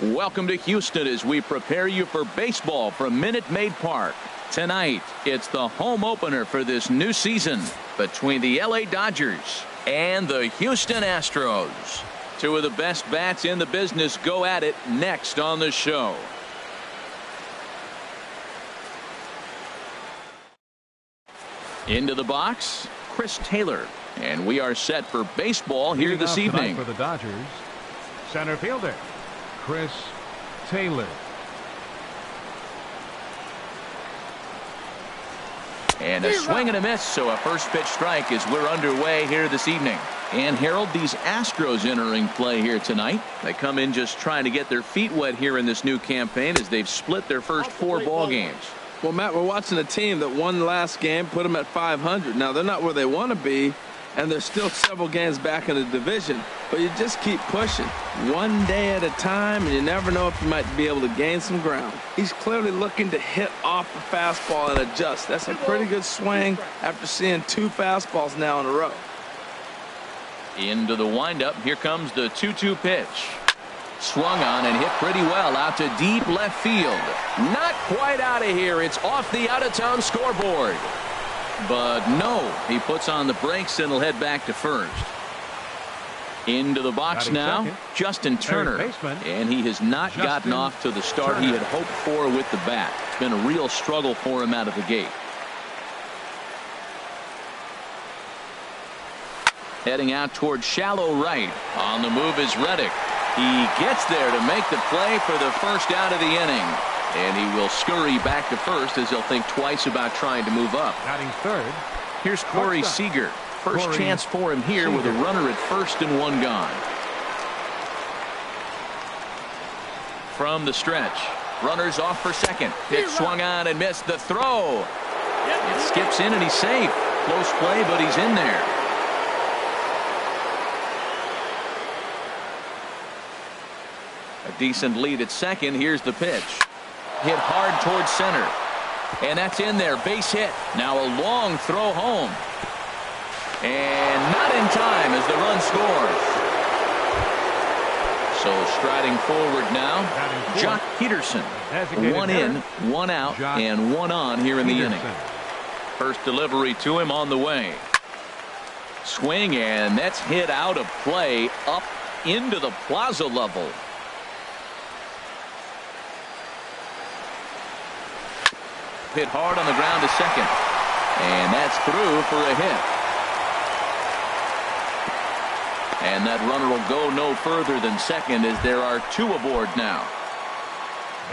Welcome to Houston as we prepare you for baseball from Minute Maid Park. Tonight, it's the home opener for this new season between the LA Dodgers and the Houston Astros. Two of the best bats in the business go at it next on the show. Into the box, Chris Taylor. And we are set for baseball here this evening. For the Dodgers, center fielder, Chris Taylor. And a swing and a miss, so a first pitch strike as we're underway here this evening. And Harold, these Astros entering play here tonight. They come in just trying to get their feet wet here in this new campaign as they've split their first 4 ball games. Well, Matt, we're watching a team that won the last game, put them at 500. Now, they're not where they want to be, and they're still several games back in the division. But you just keep pushing one day at a time, and you never know if you might be able to gain some ground. He's clearly looking to hit off the fastball and adjust. That's a pretty good swing after seeing 2 fastballs now in a row. Into the windup. Here comes the 2-2 pitch. Swung on and hit pretty well out to deep left field. Not quite out of here. It's off the out-of-town scoreboard. But no, he puts on the brakes and will head back to first. Into the box now, second, Justin Turner. And he has not gotten off to the start he had hoped for with the bat. It's been a real struggle for him out of the gate. Heading out toward shallow right. On the move is Reddick. He gets there to make the play for the first out of the inning. And he will scurry back to first as he'll think twice about trying to move up. Batting third. Here's Corey Seager. First chance for him here with a runner at first and 1 gone. From the stretch. Runners off for second. Pitch swung on and missed. The throw. It skips in and he's safe. Close play, but he's in there. A decent lead at second. Here's the pitch. Hit hard towards center. And that's in there. Base hit. Now a long throw home. And not in time as the run scores. So striding forward now, Jock Peterson. 1 in, 1 out, and 1 on here in the inning. First delivery to him on the way. Swing, and that's hit out of play up into the plaza level. Hit hard on the ground to second. And that's through for a hit. And that runner will go no further than second as there are 2 aboard now.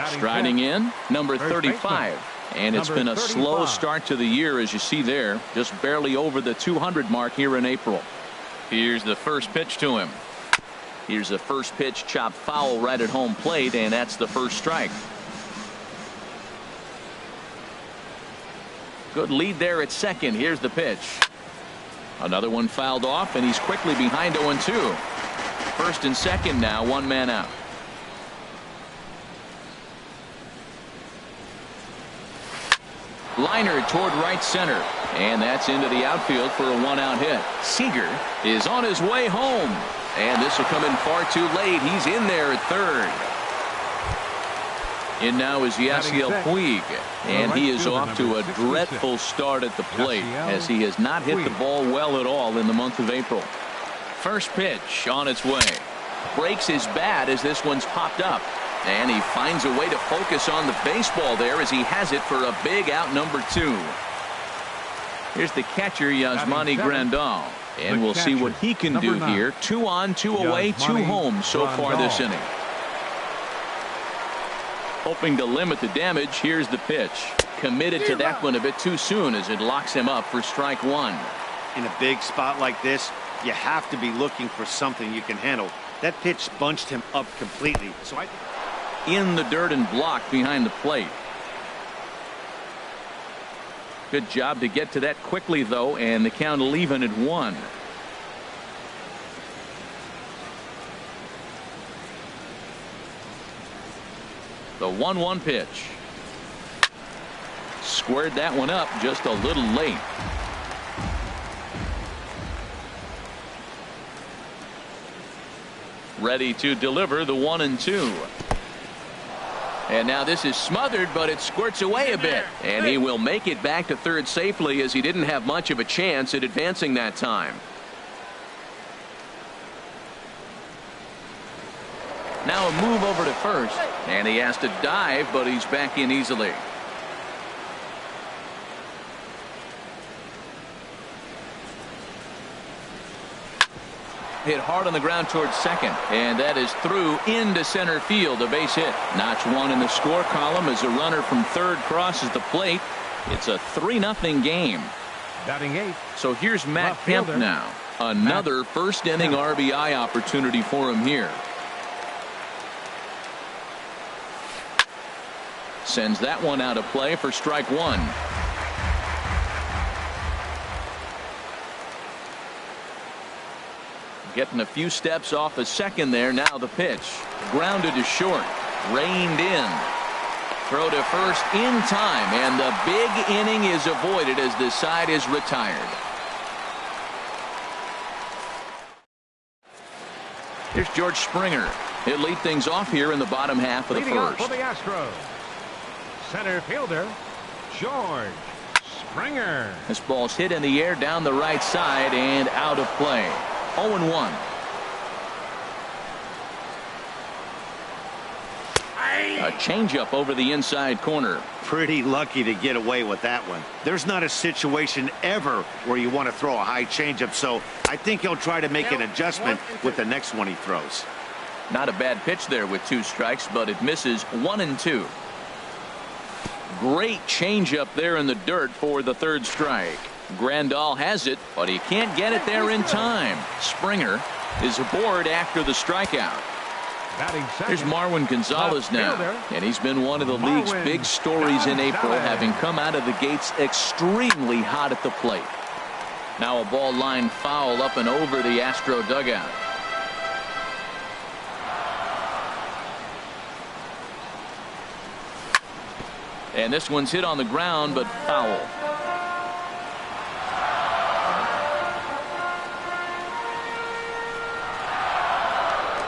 Striding in, number 35. And it's been a slow start to the year, as you see there. Just barely over the 200 mark here in April. Here's the first pitch to him. Here's the first pitch chopped foul right at home plate, and that's the first strike. Good lead there at second. Here's the pitch. Another one fouled off, and he's quickly behind 0-2. First and second now, 1 man out. Liner toward right center. And that's into the outfield for a 1-out hit. Seager is on his way home. And this will come in far too late. He's in there at third. In now is Yasiel Puig, and he is off to a dreadful start at the plate as he has not hit the ball well at all in the month of April. First pitch on its way. Breaks his bat as this one's popped up, and he finds a way to focus on the baseball there as he has it for a big out number 2. Here's the catcher, Yasmani Grandal, and we'll see what he can do here. 2 on, 2 away, 2 home so far this inning. Hoping to limit the damage. Here's the pitch. Committed to that one a bit too soon as it locks him up for strike 1. In a big spot like this, you have to be looking for something you can handle. That pitch bunched him up completely. So in the dirt and blocked behind the plate. Good job to get to that quickly, though, and the count will even at 1. The 1-1 pitch. Squared that one up just a little late. Ready to deliver the 1-2. And now this is smothered, but it squirts away a bit. And he will make it back to third safely, as he didn't have much of a chance at advancing that time. Now a move over to first, and he has to dive, but he's back in easily. Hit hard on the ground towards second, and that is through into center field, a base hit. Notch one in the score column as a runner from third crosses the plate. It's a 3-0 game. Batting eighth. So here's Matt Kemp now. Another first inning RBI opportunity for him here. Sends that one out of play for strike one. Getting a few steps off a second there. Now the pitch. Grounded to short. Reined in. Throw to first in time. And the big inning is avoided as the side is retired. Here's George Springer. He'll lead things off here in the bottom half of the first. For the Astros, center fielder George Springer. This ball's hit in the air down the right side and out of play. 0-1. A changeup over the inside corner. Pretty lucky to get away with that one. There's not a situation ever where you want to throw a high changeup, so I think he'll try to make an adjustment with the next one he throws. Not a bad pitch there with 2 strikes, but it misses 1-2. Great changeup there in the dirt for the third strike. Grandal has it, but he can't get it there in time. Springer is aboard after the strikeout. Here's Marwin Gonzalez now, and he's been one of the league's big stories in April, having come out of the gates extremely hot at the plate. Now a ball line foul up and over the Astro dugout. And this one's hit on the ground, but foul.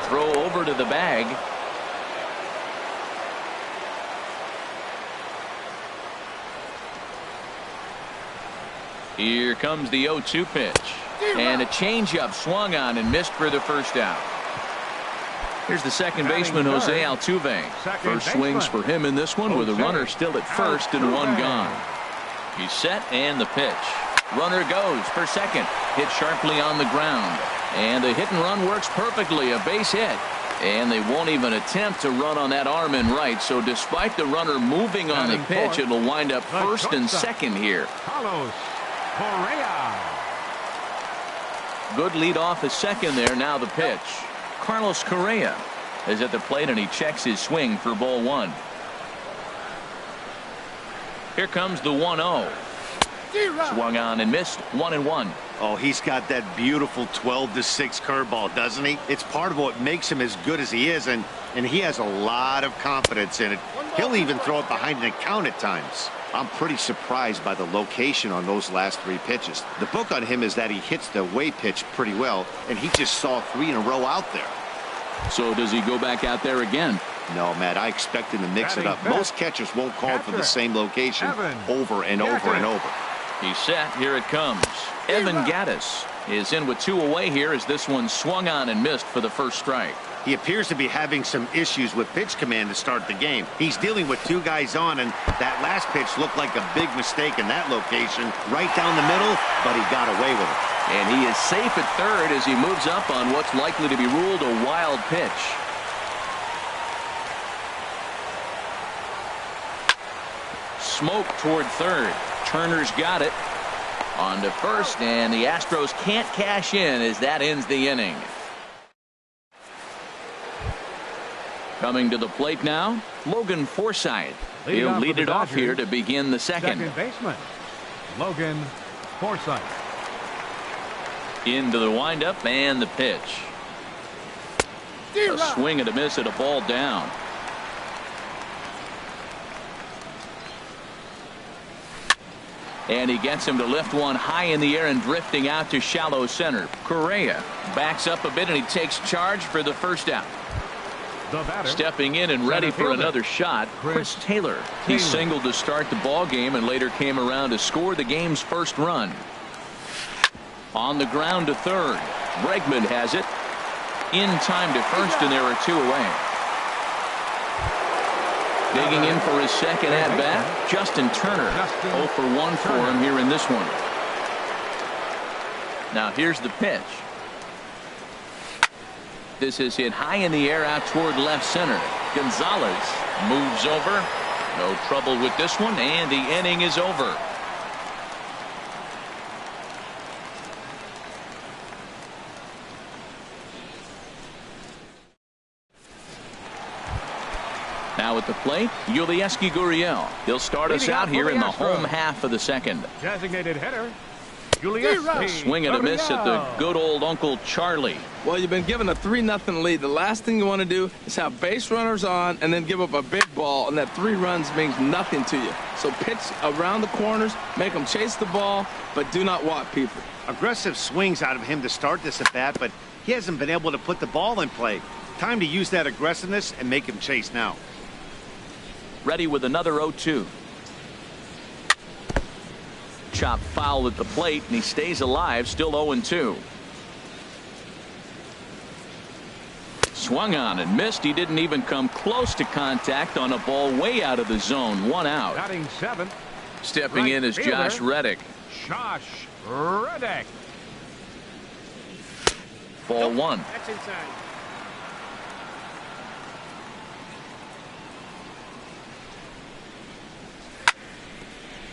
Throw over to the bag. Here comes the 0-2 pitch. And a changeup swung on and missed for the first out. Here's the second baseman, Jose Altuve. First swings for him in this one with a runner still at first and one gone. He's set and the pitch. Runner goes for second. Hit sharply on the ground. And the hit and run works perfectly. A base hit. And they won't even attempt to run on that arm in right. So despite the runner moving on the pitch, it'll wind up first and second here. Good lead off a second there. Now the pitch. Carlos Correa is at the plate, and he checks his swing for ball one. Here comes the 1-0. Swung on and missed. 1-1. Oh, he's got that beautiful 12-6 curveball, doesn't he? It's part of what makes him as good as he is, and he has a lot of confidence in it. He'll even throw it behind an count at times. I'm pretty surprised by the location on those last 3 pitches. The book on him is that he hits the away pitch pretty well, and he just saw 3 in a row out there. So does he go back out there again? No, Matt, I expect him to mix it up. Most catchers won't call for the same location over and over and over. He's set. Here it comes. Evan Gattis is in with 2 away here as this one swung on and missed for the first strike. He appears to be having some issues with pitch command to start the game. He's dealing with 2 guys on, and that last pitch looked like a big mistake in that location. Right down the middle, but he got away with it. And he is safe at third as he moves up on what's likely to be ruled a wild pitch. Smoke toward third. Turner's got it. On to first, and the Astros can't cash in as that ends the inning. Coming to the plate now, Logan Forsythe. He'll lead it off here to begin the second. Second baseman, Logan Forsythe. Into the windup and the pitch. A swing and a miss at a ball down. And he gets him to lift one high in the air and drifting out to shallow center. Correa backs up a bit and he takes charge for the first out. The batter. Stepping in and ready for another shot, Chris Taylor. He singled to start the ball game and later came around to score the game's first run. On the ground to third. Bregman has it. In time to first, and there are 2 away. Digging in for his second at-bat, Justin Turner. 0 for 1 for him here in this one. Now here's the pitch. This is hit high in the air out toward left center. Gonzalez moves over. No trouble with this one, and the inning is over. Now at the plate, Yulieski Gurriel. He'll start us out here in the home half of the second. Designated hitter. Swing and a miss at the good old Uncle Charlie. Well, you've been given a 3-0 lead. The last thing you want to do is have base runners on and then give up a big ball, and that 3 runs means nothing to you. So pitch around the corners, make them chase the ball, but do not walk people. Aggressive swings out of him to start this at bat, but he hasn't been able to put the ball in play. Time to use that aggressiveness and make him chase now. Ready with another 0-2. Chop foul at the plate, and he stays alive, still 0-2. Swung on and missed. He didn't even come close to contact on a ball way out of the zone. 1 out. Batting 7th. Stepping in is Josh Reddick. Josh Reddick. Ball 1. That's inside.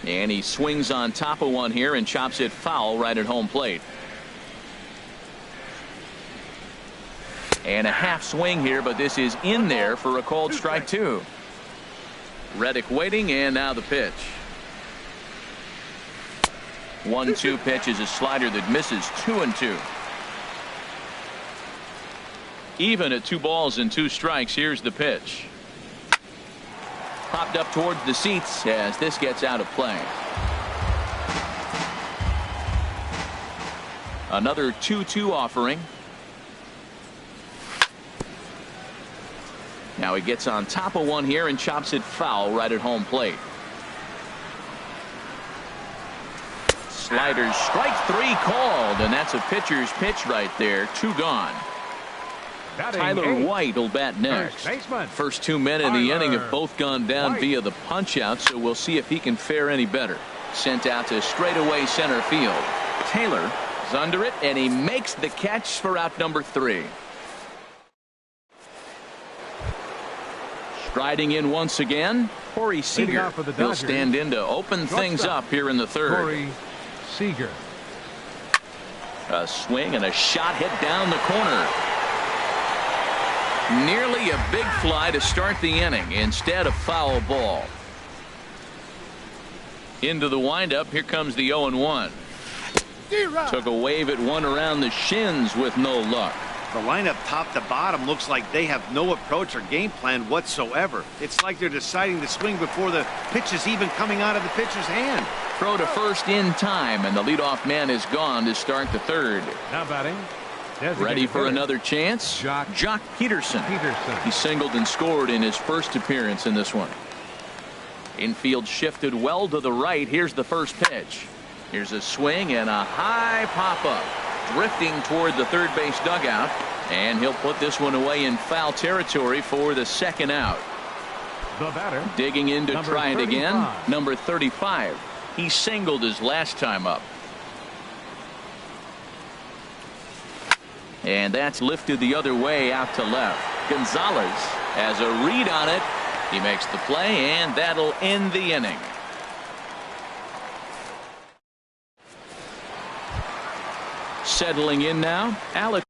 And he swings on top of one here and chops it foul right at home plate. And a half swing here, but this is in there for a called strike 2. Reddick waiting, and now the pitch. 1-2 pitch is a slider that misses. 2-2. Even at 2 balls and 2 strikes. Here's the pitch. Popped up towards the seats as this gets out of play. Another 2-2 offering. Now he gets on top of one here and chops it foul right at home plate. Sliders, strike 3 called, and that's a pitcher's pitch right there. 2 gone. Tyler White will bat next. First 2 men in the inning have both gone down via the punch out, so we'll see if he can fare any better. Sent out to straightaway center field. Taylor is under it, and he makes the catch for out number 3. Striding in once again, Corey Seager. He'll stand in to open things up here in the 3rd. Corey Seager. A swing and a shot hit down the corner. Nearly a big fly to start the inning instead of foul ball. Into the windup. Here comes the 0-1. Took a wave at one around the shins with no luck. The lineup top to bottom looks like they have no approach or game plan whatsoever. It's like they're deciding to swing before the pitch is even coming out of the pitcher's hand. Throw to first in time, and the leadoff man is gone to start the 3rd. Now batting. Ready for another chance? Jock Peterson. He singled and scored in his first appearance in this one. Infield shifted well to the right. Here's the first pitch. Here's a swing and a high pop-up. Drifting toward the 3rd base dugout, and he'll put this one away in foul territory for the 2nd out. The batter. Digging in to try it again. Number 35. He singled his last time up. And that's lifted the other way out to left. Gonzalez has a read on it. He makes the play, and that'll end the inning. Settling in now, Alex.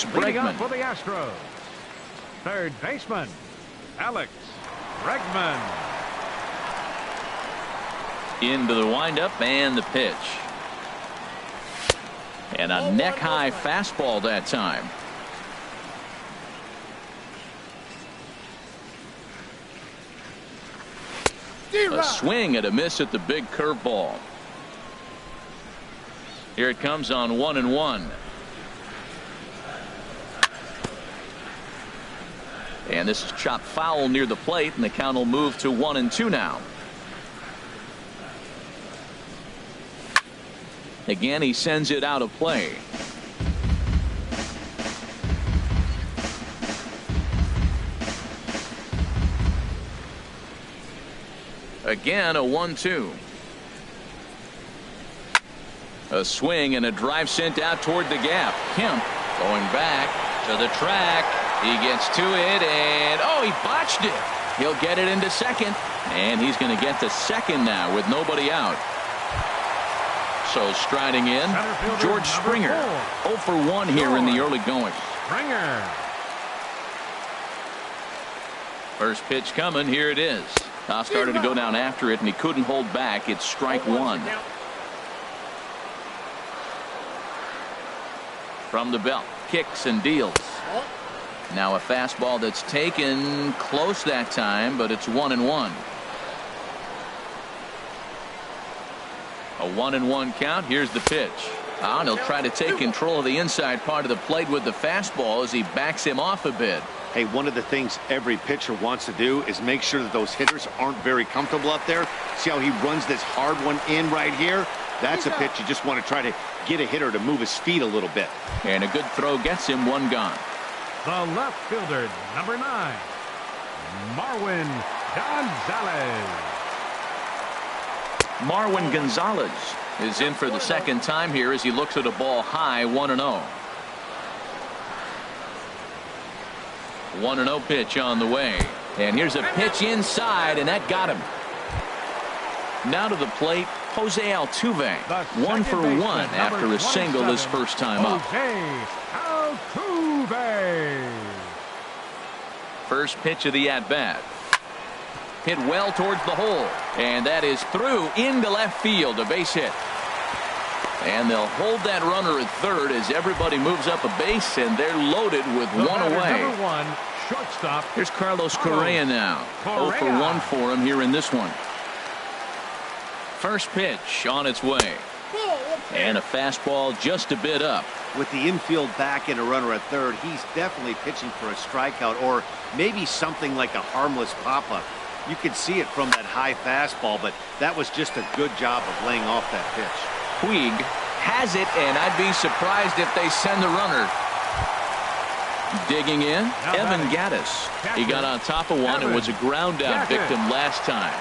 Leading Bregman. up for the Astros, third baseman, Alex Bregman. Into the windup and the pitch. And a neck-high fastball that time. A swing and a miss at the big curveball. Here it comes on 1-1. And this is chopped foul near the plate, and the count will move to 1-2 now. Again, he sends it out of play. Again, a 1-2. A swing and a drive sent out toward the gap. Kemp going back to the track. He gets to it, and he botched it. He'll get it into second, and he's going to get to second now with nobody out. So striding in, George Springer. 0 for 1 here in the early going. Springer. First pitch coming. Here it is. Started to go down after it, and he couldn't hold back. It's strike one. From the belt, kicks and deals. Now a fastball that's taken close that time, but it's 1-1. A 1-1 count. Here's the pitch. And he'll try to take control of the inside part of the plate with the fastball as he backs him off a bit. Hey, one of the things every pitcher wants to do is make sure that those hitters aren't very comfortable up there. See how he runs this hard one in right here? That's a pitch you just want to try to get a hitter to move his feet a little bit. And a good throw gets him one gone. The left fielder, number 9, Marwin Gonzalez. Marwin Gonzalez is in for the second time here as he looks at a ball high. 1-0. 1-0 pitch on the way. And here's a pitch inside, and that got him. Now to the plate, Jose Altuve. 1 for 1 after a single his first time up. Altuve. First pitch of the at-bat. Hit well towards the hole, and that is through into left field, a base hit. And they'll hold that runner at third as everybody moves up a base, and they're loaded with one away. Number 1, shortstop. Here's Carlos Correa now. 0 for 1 for him here in this one. First pitch on its way. And a fastball just a bit up. With the infield back and a runner at third, he's definitely pitching for a strikeout or maybe something like a harmless pop-up. You could see it from that high fastball, but that was just a good job of laying off that pitch. Puig has it, and I'd be surprised if they send the runner. Digging in, Evan Gattis. He got on top of one and was a ground out victim last time.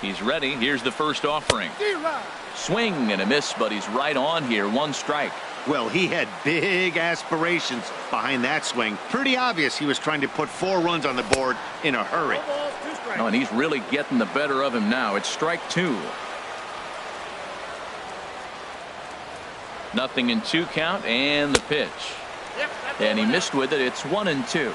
He's ready. Here's the first offering. Swing and a miss, but he's right on here. 1 strike. Well, he had big aspirations behind that swing. Pretty obvious he was trying to put 4 runs on the board in a hurry. And he's really getting the better of him now. It's strike 2. Nothing in 2 count, and the pitch. And he missed with it. It's 1-2.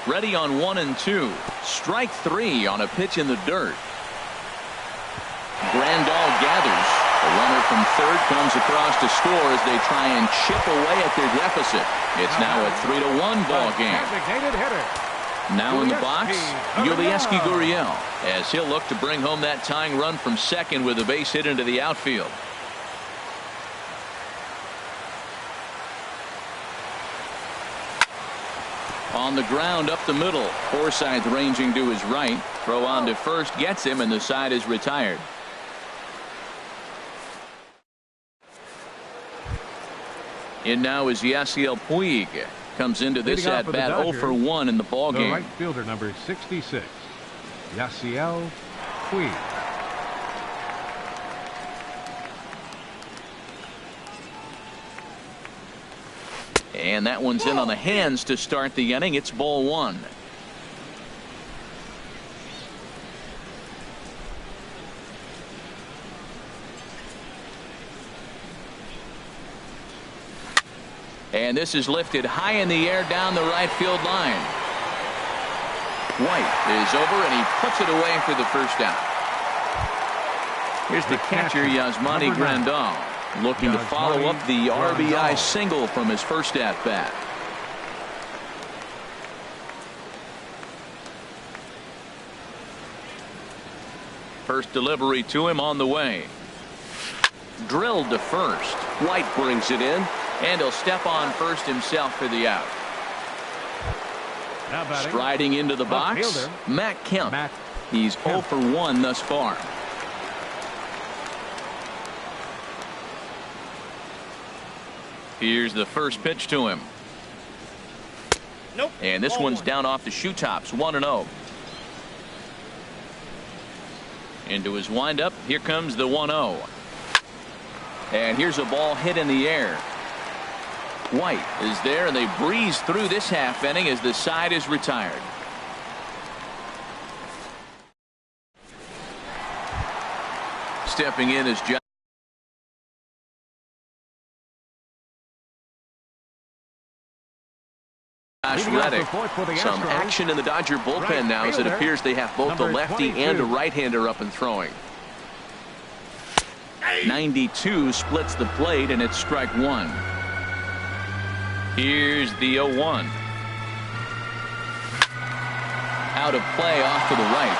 Ready on 1-2. Strike 3 on a pitch in the dirt. Grandal gathers. The runner from third comes across to score as they try and chip away at their deficit. It's now a 3-1 ball game. Now in the box, Yulieski Gurriel, as he'll look to bring home that tying run from second with a base hit into the outfield. On the ground up the middle. Forsythe ranging to his right. Throw on to first gets him, and the side is retired. In now is Yasiel Puig. Comes into this at bat 0 for 1 in the ball game. Right fielder number 66, Yasiel Puig. And that one's in on the hands to start the inning. It's ball 1. And this is lifted high in the air down the right field line. White is over, and he puts it away for the first out. Here's the catcher, Yasmani Grandal, looking to follow up the RBI single from his first at-bat. First delivery to him on the way. Drilled to first. White brings it in, and he'll step on first himself for the out. Striding into the box, Matt Kemp. He's 0 for 1 thus far. Here's the first pitch to him. And this one's down off the shoe tops, 1-0. Into his windup, here comes the 1-0. And here's a ball hit in the air. White is there, and they breeze through this half inning as the side is retired. Stepping in is Josh Reddick. Some action in the Dodger bullpen now, as it appears they have both a lefty and a right-hander up and throwing. 92 splits the plate, and it's strike one. Here's the 0-1. Out of play off to the right.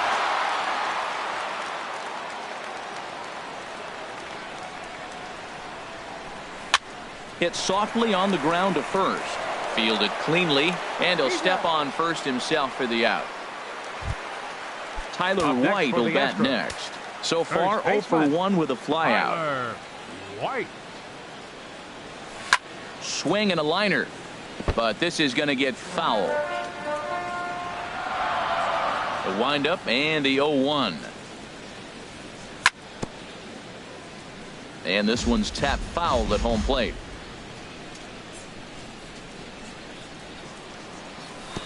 Hit softly on the ground to first. Fielded cleanly, and he'll step on first himself for the out. Tyler White will bat next. So far 0 for 1 with a flyout. White. Swing and a liner, but this is going to get foul. The windup and the 0-1. And this one's tapped foul at home plate.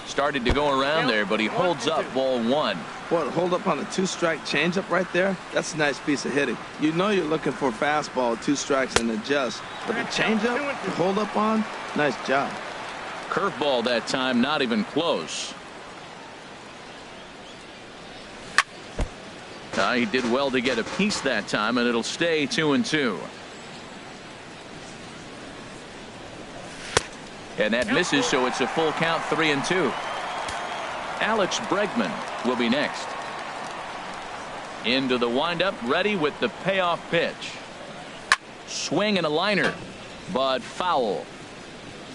Started to go around there, but he holds up, ball one. What, hold up on a 2-strike changeup right there? That's a nice piece of hitting. You know you're looking for a fastball, 2 strikes and adjust. But the changeup, you hold up on, nice job. Curveball that time, not even close. He did well to get a piece that time, and it'll stay 2-2. And that misses, so it's a full count, 3-2. Alex Bregman will be next. Into the windup, ready with the payoff pitch. Swing and a liner, but foul.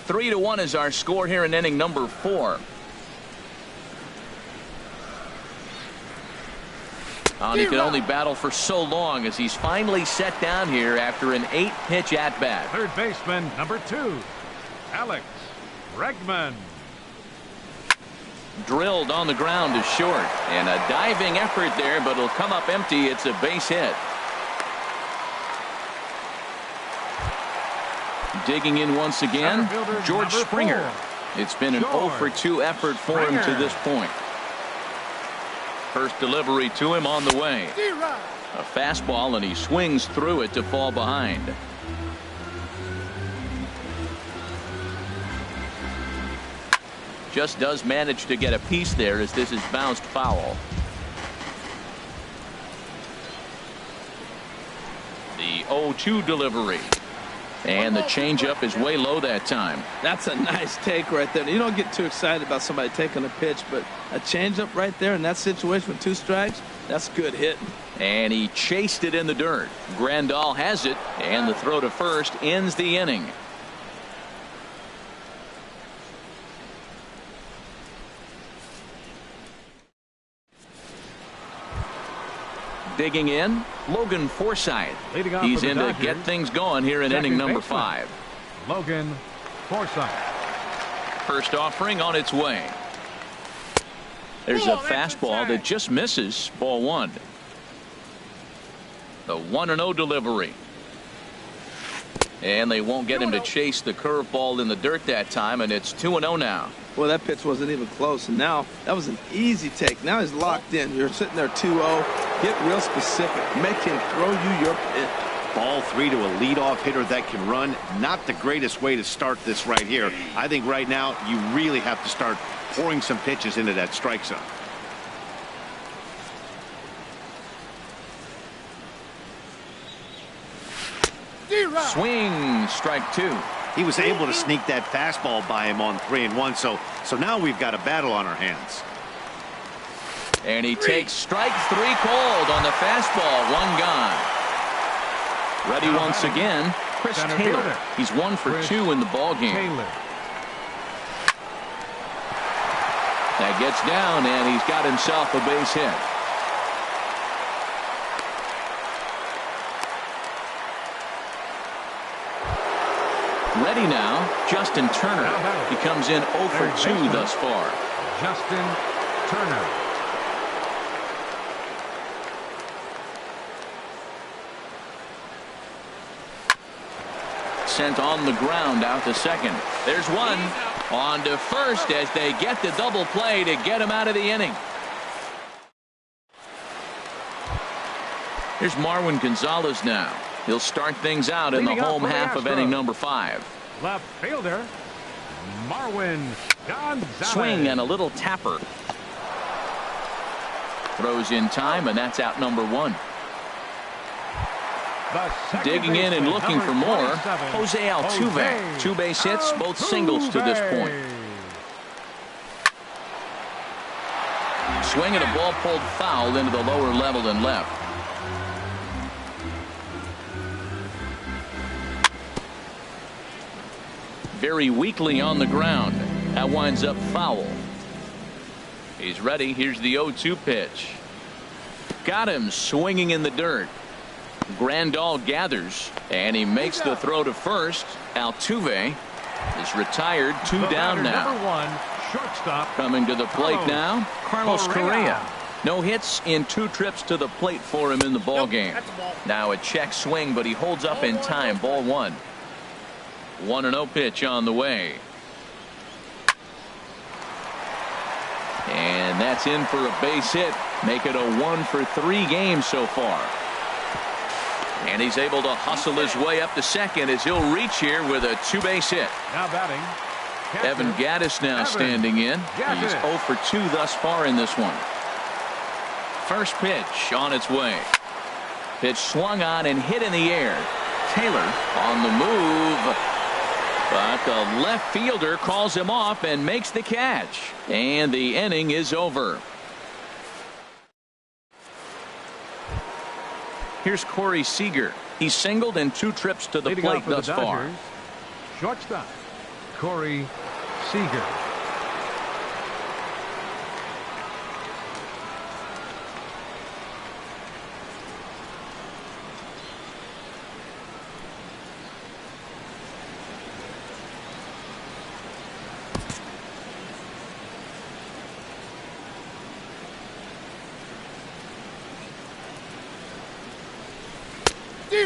3-1 is our score here in inning number 4. He can only battle for so long as he's finally set down here after an 8-pitch at-bat. Third baseman, number 2, Alex Bregman. Drilled on the ground to short, and a diving effort there, but it'll come up empty. It's a base hit. Digging in once again, George Springer. It's been an 0 for 2 effort for him to this point. First delivery to him on the way. A fastball, and he swings through it to fall behind. Just does manage to get a piece there as this is bounced foul. The 0-2 delivery. And the changeup is way low that time. That's a nice take right there. You don't get too excited about somebody taking a pitch, but a changeup right there in that situation with 2 strikes, that's good hitting. And he chased it in the dirt. Grandal has it, and the throw to first ends the inning. Digging in, Logan Forsythe. He's in to get things going here in inning number 5. Logan Forsythe. First offering on its way. There's a fastball that just misses, ball 1. The 1-0 delivery. And they won't get him to chase the curveball in the dirt that time, and it's 2-0 now. Well, that pitch wasn't even close, and now that was an easy take. Now he's locked in. You're sitting there 2-0. Get real specific. Make him throw you your pitch. Ball 3 to a leadoff hitter that can run. Not the greatest way to start this right here. I think right now you really have to start pouring some pitches into that strike zone. Swing, strike 2. He was able to sneak that fastball by him on 3-1. So now we've got a battle on our hands. And he takes strike 3 cold on the fastball. 1 gone. Ready once again, Chris Taylor. He's 1 for 2 in the ball game. That gets down, and he's got himself a base hit. Ready now, Justin Turner. He comes in 0 for 2 thus far. Justin Turner. Sent on the ground out to second. There's one. On to first as they get the double play to get him out of the inning. Here's Marwin Gonzalez now. He'll start things out in the home half of inning number 5. Left fielder, Marwin Gonzalez. Swing and a little tapper. Throws in time, and that's out number 1. Digging in and looking for more, Jose Altuve. 2 base hits, both singles to this point. Swing and a ball pulled foul into the lower level and left. Very weakly on the ground. That winds up foul. He's ready. Here's the 0-2 pitch. Got him swinging in the dirt. Grandal gathers, and he makes the throw to first. Altuve is retired. 2 down now. Number 1, shortstop. Coming to the plate now, Carlos Correa. No hits in 2 trips to the plate for him in the ball game. Now a check swing, but he holds up in time. Ball 1. 1-0 pitch on the way. And that's in for a base hit. Make it a 1 for 3 game so far. And he's able to hustle his way up to second as he'll reach here with a 2-base hit. Now batting, Evan Gattis now standing in. He's 0 for 2 thus far in this one. First pitch on its way. Pitch swung on and hit in the air. Taylor on the move. But the left fielder calls him off and makes the catch. And the inning is over. Here's Corey Seager. He's singled in 2 trips to the plate thus far. Shortstop, Corey Seager.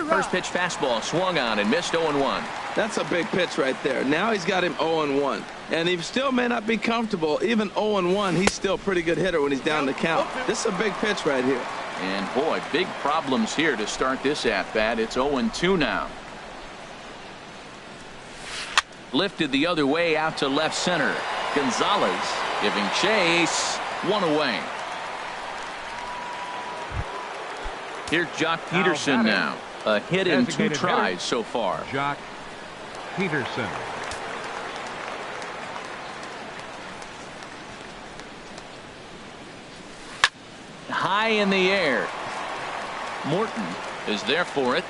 First pitch fastball swung on and missed 0-1. That's a big pitch right there. Now he's got him 0-1. And he still may not be comfortable. Even 0-1, he's still a pretty good hitter when he's down the count. This is a big pitch right here. And boy, big problems here to start this at-bat. It's 0-2 now. Lifted the other way out to left center. Gonzalez giving chase. 1 away. Here's Jock Peterson now. A hit in 2 tries so far. Jock Peterson. High in the air. Morton is there for it.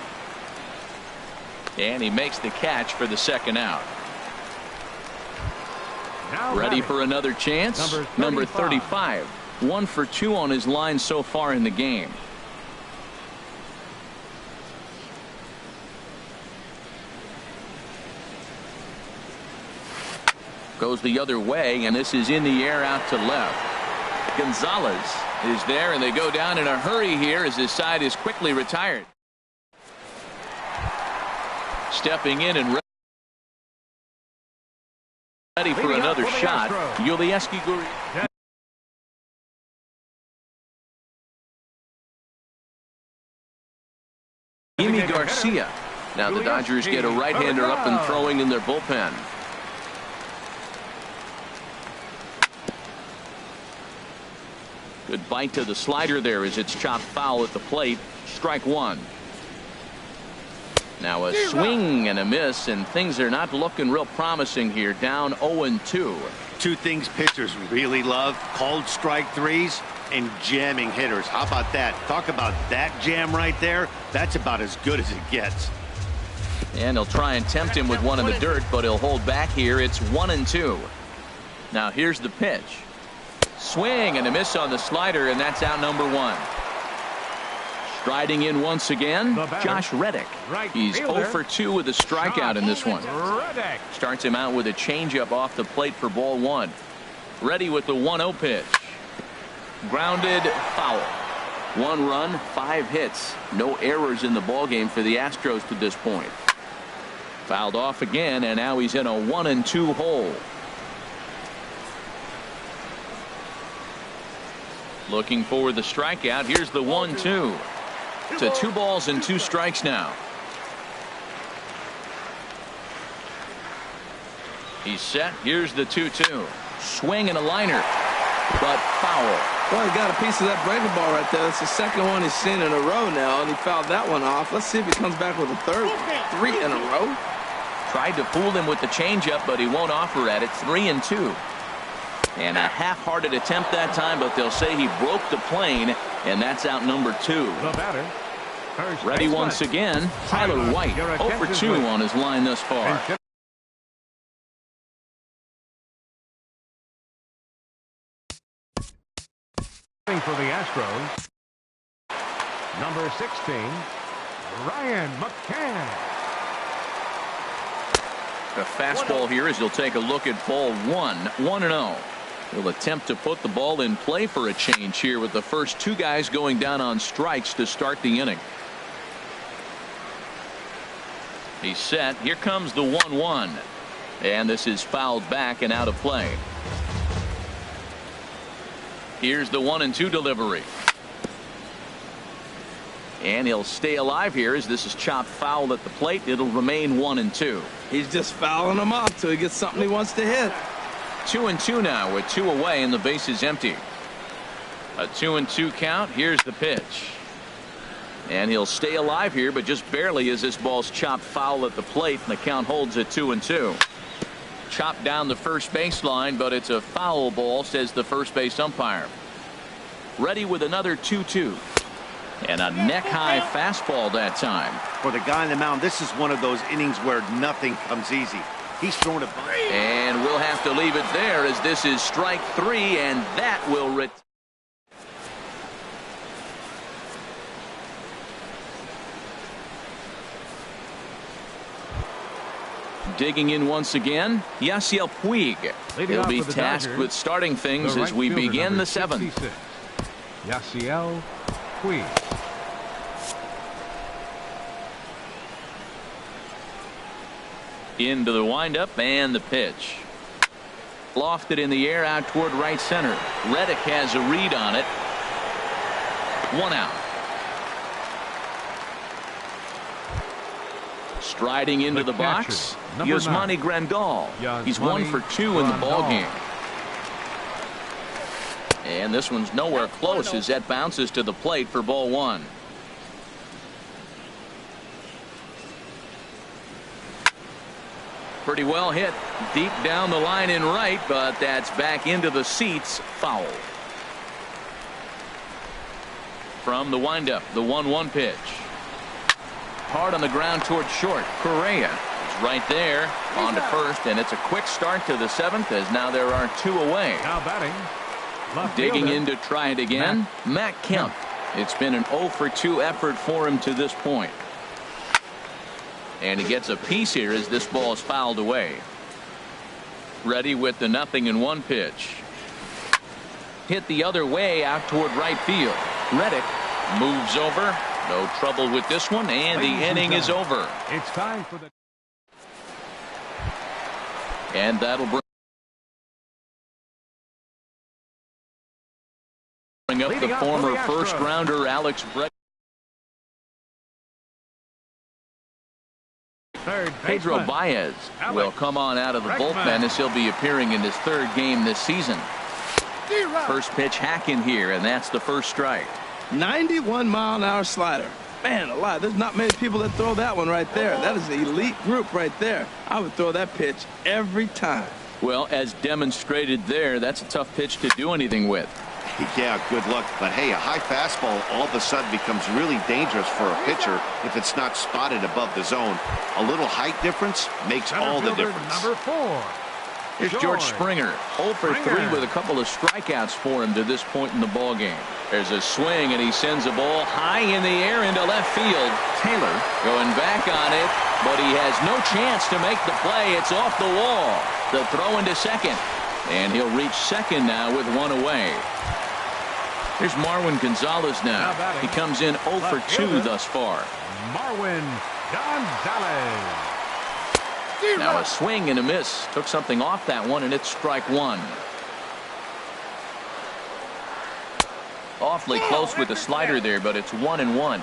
And he makes the catch for the second out. Ready for another chance? Number 35. 1 for 2 on his line so far in the game. Goes the other way, and this is in the air out to left. Gonzalez is there, and they go down in a hurry here as his side is quickly retired. Stepping in and ready for another shot. Yulieski Gurriel. Jimmy Garcia. Now the Dodgers get a right-hander up and throwing in their bullpen. Good bite to the slider there as it's chopped foul at the plate. Strike one. Now a swing and a miss, and things are not looking real promising here. Down 0-2. Two things pitchers really love: called strike threes and jamming hitters. How about that? Talk about that jam right there. That's about as good as it gets. And he'll try and tempt him with one in the dirt, but he'll hold back here. It's 1-2. Now here's the pitch. Swing and a miss on the slider, and that's out number one. Striding in once again, Josh Reddick. He's 0 for 2 with a strikeout in this one. Starts him out with a changeup off the plate for ball one. Ready with the 1-0 pitch. Grounded, foul. 1 run, 5 hits. No errors in the ballgame for the Astros to this point. Fouled off again, and now he's in a 1-2 hole. Looking for the strikeout. Here's the 1-2. To 2 balls and 2 strikes now. He's set. Here's the 2-2. Swing and a liner, but foul. Well, he got a piece of that breaking ball right there. It's the second one he's seen in a row now, and he fouled that one off. Let's see if he comes back with a third. 3 in a row. Tried to fool him with the changeup, but he won't offer at it. 3-2. And a half-hearted attempt that time, but they'll say he broke the plane, and that's out number 2. Ready once again, Tyler White, 0 for 2 on his line thus far. For the Astros, number 16, Ryan McCann. A fastball here as he'll take a look at ball 1, 1-0. He'll attempt to put the ball in play for a change here with the first 2 guys going down on strikes to start the inning. He's set. Here comes the 1-1. And this is fouled back and out of play. Here's the 1-2 delivery. And he'll stay alive here as this is chopped foul at the plate. It'll remain 1-2. He's just fouling them off till he gets something he wants to hit. 2-2 now with 2 away and the base is empty. A 2-2 count. Here's the pitch. And he'll stay alive here, but just barely as this ball's chopped foul at the plate, and the count holds at 2-2. Chopped down the first baseline, but it's a foul ball, says the first base umpire. Ready with another 2-2. And a neck-high fastball that time. For the guy on the mound, this is one of those innings where nothing comes easy. He's thrown a bunch. And we'll have to leave it there as this is strike 3, and that will digging in once again, Yasiel Puig. He'll be tasked with starting things as we begin the 7th. Yasiel Puig. Into the windup and the pitch. Lofted in the air out toward right center. Reddick has a read on it. 1 out. Striding into the box, Yasmani Grandal. He's 1 for 2 in the ballgame. And this one's nowhere close as that bounces to the plate for ball 1. Pretty well hit deep down the line in right, but that's back into the seats. Foul. From the windup, the 1-1 pitch. Hard on the ground toward short. Correa is right there on to first, and it's a quick start to the 7th as now there are 2 away. Now batting. Digging in to try it again, Matt Kemp. It's been an 0 for 2 effort for him to this point. And he gets a piece here as this ball is fouled away. Ready with the 0-1 pitch. Hit the other way out toward right field. Reddick moves over. No trouble with this one, and the inning is over. It's time for the. And that'll bring up the former first rounder Alex Brett. Pedro Baez will come on out of the bullpen as he'll be appearing in his third game this season. First pitch hacking here, and that's the first strike. 91-mile-an-hour slider. Man alive, there's not many people that throw that one right there. That is an elite group right there. I would throw that pitch every time. Well, as demonstrated there, that's a tough pitch to do anything with. Yeah, good luck. But hey, a high fastball all of a sudden becomes really dangerous for a pitcher if it's not spotted above the zone. A little height difference makes all the difference. Number 4. Here's George Springer, 0 for 3 with a couple of strikeouts for him to this point in the ballgame. There's a swing, and he sends a ball high in the air into left field. Taylor going back on it, but he has no chance to make the play. It's off the wall. The throw into second, and he'll reach second now with one away. Here's Marwin Gonzalez now. He comes in 0 for 2 thus far. Marwin Gonzalez. Now a swing and a miss. Took something off that one, and it's strike one. Awfully close with the slider there, but it's 1-1.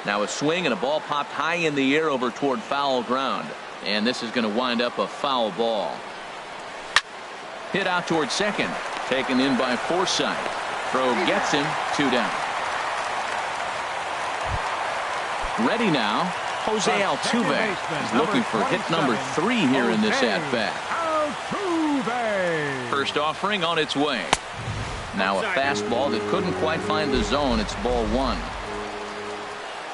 Now a swing and a ball popped high in the air over toward foul ground. And this is going to wind up a foul ball. Hit out toward second. Taken in by Forsythe. Throw gets him. 2 down. Ready now, Jose Altuve is looking for hit number 3 here in this at-bat. First offering on its way. Now a fastball that couldn't quite find the zone. It's ball 1.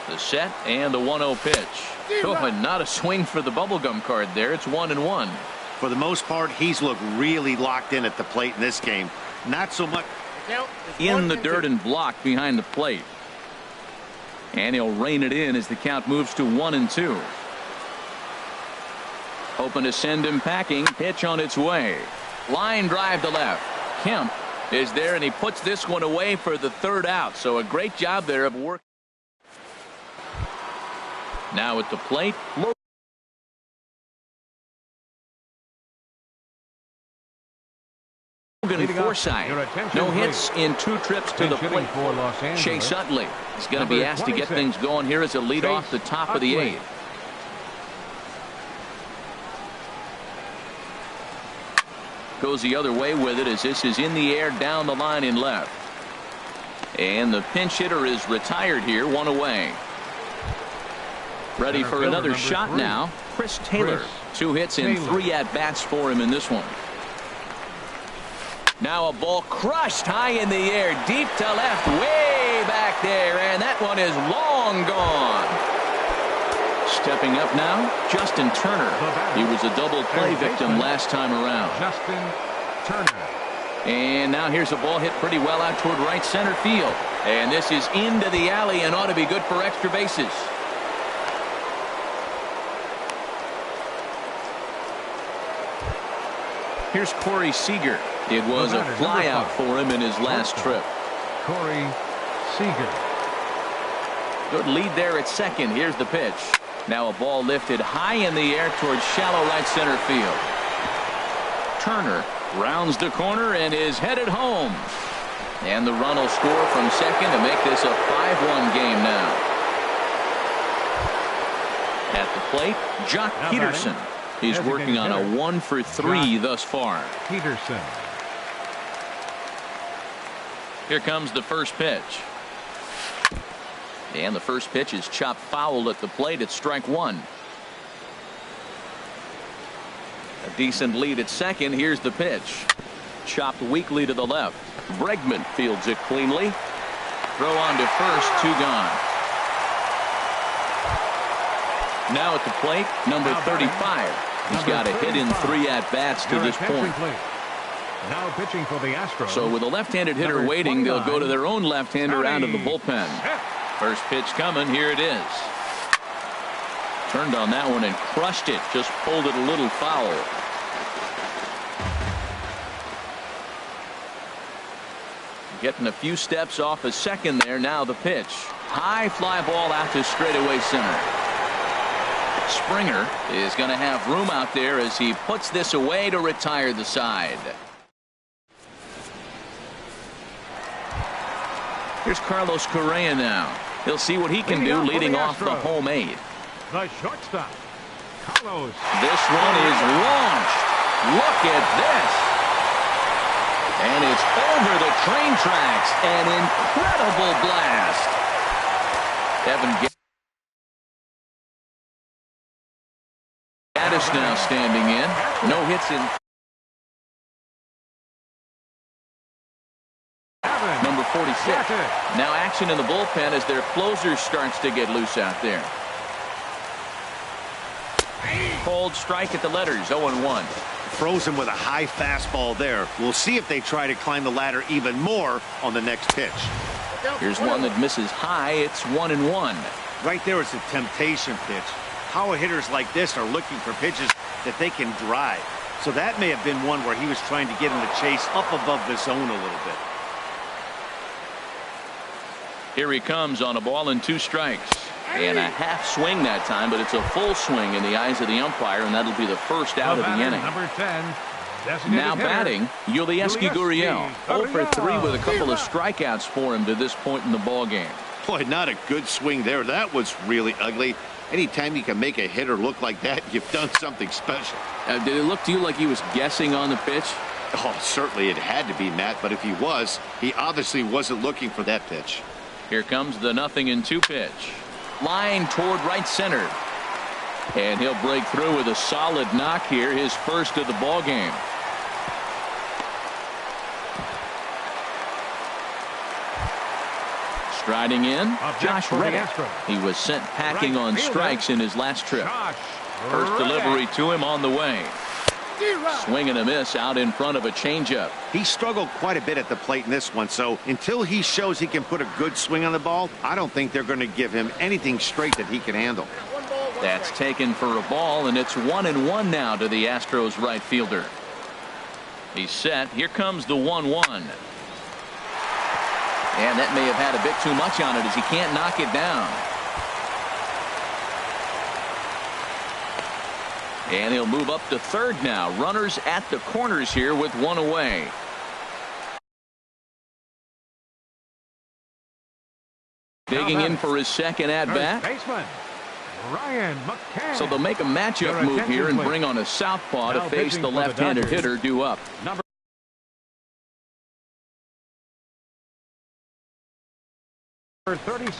The set and the 1-0 pitch. Oh, and not a swing for the bubblegum card there. It's 1-1. For the most part, he's looked really locked in at the plate in this game. Not so much in the dirt and blocked behind the plate. And he'll rein it in as the count moves to 1-2. Hoping to send him packing. Pitch on its way. Line drive to left. Kemp is there, and he puts this one away for the 3rd out. So a great job there of work. Now at the plate. Forsythe. No hits in 2 trips to the plate. Chase Utley is going to be asked to get things going here as a lead off the top of the 8th. Goes the other way with it as this is in the air down the line in left. And the pinch hitter is retired here, 1 away. Ready for another shot now. Chris Taylor. 2 hits and 3 at-bats for him in this one. Now a ball crushed high in the air, deep to left, way back there, and that one is long gone. Stepping up now, Justin Turner. He was a double play victim last time around. Justin Turner. And now here's a ball hit pretty well out toward right center field. And this is into the alley and ought to be good for extra bases. Here's Corey Seager. It was a flyout for him in his last trip. Corey Seager. Good lead there at second. Here's the pitch. Now a ball lifted high in the air towards shallow right center field. Turner rounds the corner and is headed home. And the run will score from second to make this a 5-1 game now. At the plate, Jock Peterson. He's working on a 1 for 3 thus far. Peterson. Here comes the first pitch. And the first pitch is chopped foul at the plate. It's strike 1. A decent lead at second. Here's the pitch. Chopped weakly to the left. Bregman fields it cleanly. Throw on to first. 2 gone. Now at the plate, number 35. He's got a hit in 3 at-bats to this point. Now pitching for the Astros. So with a left-handed hitter waiting, they'll go to their own left-hander out of the bullpen. First pitch coming. Here it is. Turned on that one and crushed it. Just pulled it a little foul. Getting a few steps off a second there. Now the pitch. High fly ball out to straightaway center. Springer is going to have room out there as he puts this away to retire the side. Here's Carlos Correa now. He'll see what he can do leading off the home 8. The shortstop, Carlos. This one is launched. Look at this. And it's over the train tracks. An incredible blast. Evan Gaddis now standing in. No hits in. Number 46. Now action in the bullpen as their closer starts to get loose out there. Cold strike at the letters, 0-1. Throws him with a high fastball there. We'll see if they try to climb the ladder even more on the next pitch. Here's one that misses high. It's 1-1. Right there is a temptation pitch. Power hitters like this are looking for pitches that they can drive. So that may have been one where he was trying to get him to chase up above the zone a little bit. Here he comes on a ball and 2 strikes. And a half swing that time, but it's a full swing in the eyes of the umpire, and that'll be the first out of the inning. Number 10. Now batting, Yulieski Gurriel. 0 for 3 with a couple of strikeouts for him to this point in the ball game. Boy, not a good swing there. That was really ugly. Anytime you can make a hitter look like that, you've done something special. Did it look to you like he was guessing on the pitch? Oh, certainly it had to be, Matt, but if he was, he obviously wasn't looking for that pitch. Here comes the 0-2 pitch. Line toward right center. And he'll break through with a solid knock here, his first of the ball game. Striding in, Josh Reddick. He was sent packing on strikes in his last trip. First delivery to him on the way. Swing and a miss out in front of a changeup. He struggled quite a bit at the plate in this one, so until he shows he can put a good swing on the ball, I don't think they're going to give him anything straight that he can handle. That's taken for a ball, and it's 1-1 now to the Astros right fielder. He's set. Here comes the 1-1. And that may have had a bit too much on it as he can't knock it down. And he'll move up to third now. Runners at the corners here with 1 away. Digging in for his second at bat. So they'll make a matchup move here and bring on a southpaw to face the left-handed hitter due up.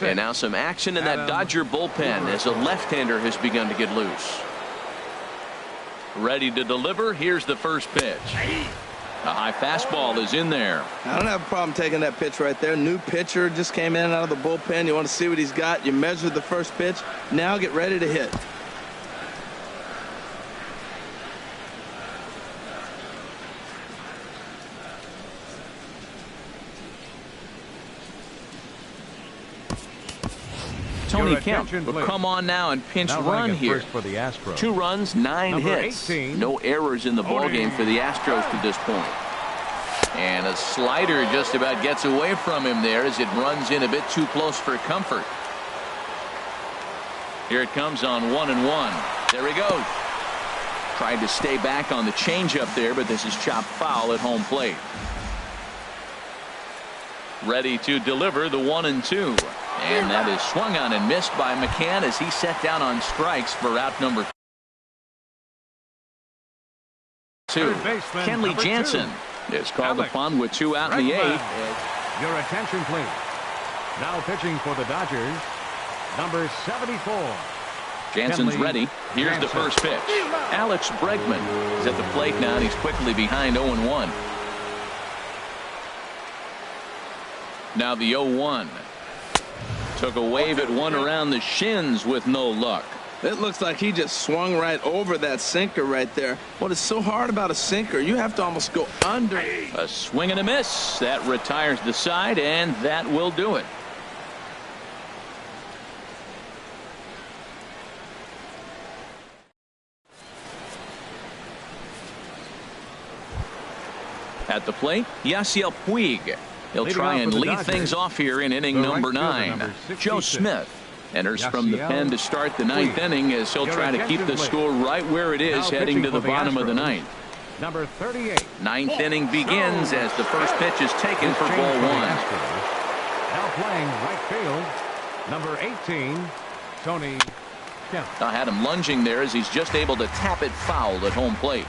And now some action in that Dodger bullpen as a left-hander has begun to get loose. Ready to deliver. Here's the first pitch. A high fastball is in there. I don't have a problem taking that pitch right there. New pitcher just came in out of the bullpen. You want to see what he's got. You measured the first pitch. Now get ready to hit. Tony Kemp will come on now and pinch run here. For the Astros. 2 runs, 9 hits. 18. No errors in the ballgame for the Astros to this point. And a slider just about gets away from him there as it runs in a bit too close for comfort. Here it comes on 1-1. There he goes. Tried to stay back on the changeup there, but this is chopped foul at home plate. Ready to deliver the 1-2. And that is swung on and missed by McCann as he set down on strikes for out number 2. Kenley Jansen is called upon with 2 out in the 8th. Your attention, please. Now pitching for the Dodgers, number 74. Jansen's ready. Here's the first pitch. Alex Bregman is at the plate now, and he's quickly behind 0-1. Now the 0-1. Took a wave at one around the shins with no luck. It looks like he just swung right over that sinker right there. What is so hard about a sinker? You have to almost go under. A swing and a miss. That retires the side, and that will do it. At the plate, Yasiel Puig. He'll try and lead things off here in inning number 9. Joe Smith enters from the pen to start the 9th inning as he'll try to keep the score right where it is heading to the bottom of the 9th. Number 38. 9th inning begins as the first pitch is taken for ball 1. Now playing right field, Number 18, Tony Kemp. I had him lunging there as he's just able to tap it foul at home plate.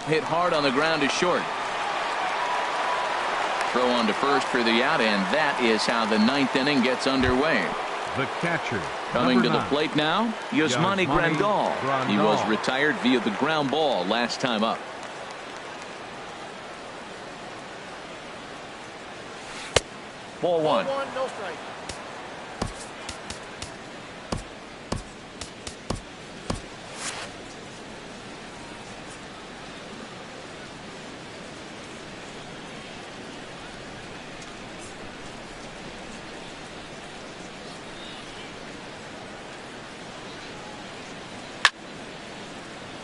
Hit hard on the ground is short. Throw on to first for the out, and that is how the ninth inning gets underway. The catcher. Coming to the plate now, Yasmani Grandal. He was retired via the ground ball last time up. Ball one. No strike.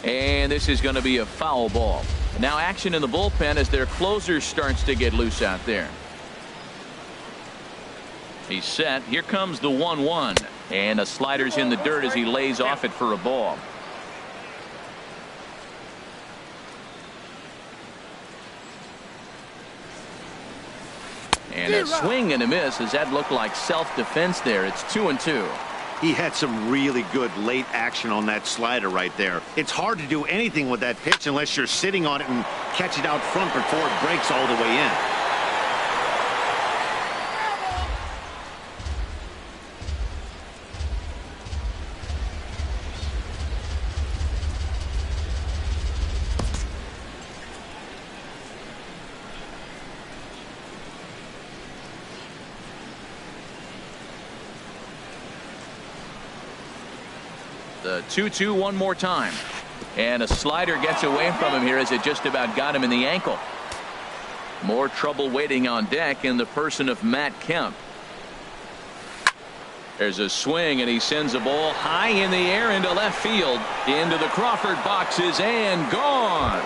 And this is going to be a foul ball. Now action in the bullpen as their closer starts to get loose out there. He's set. Here comes the 1-1. And a slider's in the dirt as he lays off it for a ball. And a swing and a miss as that looked like self-defense there. It's 2-2. He had some really good late action on that slider right there. It's hard to do anything with that pitch unless you're sitting on it and catch it out front before it breaks all the way in. The 2-2 one more time. And a slider gets away from him here as it just about got him in the ankle. More trouble waiting on deck in the person of Matt Kemp. There's a swing and he sends a ball high in the air into left field. Into the Crawford boxes and gone.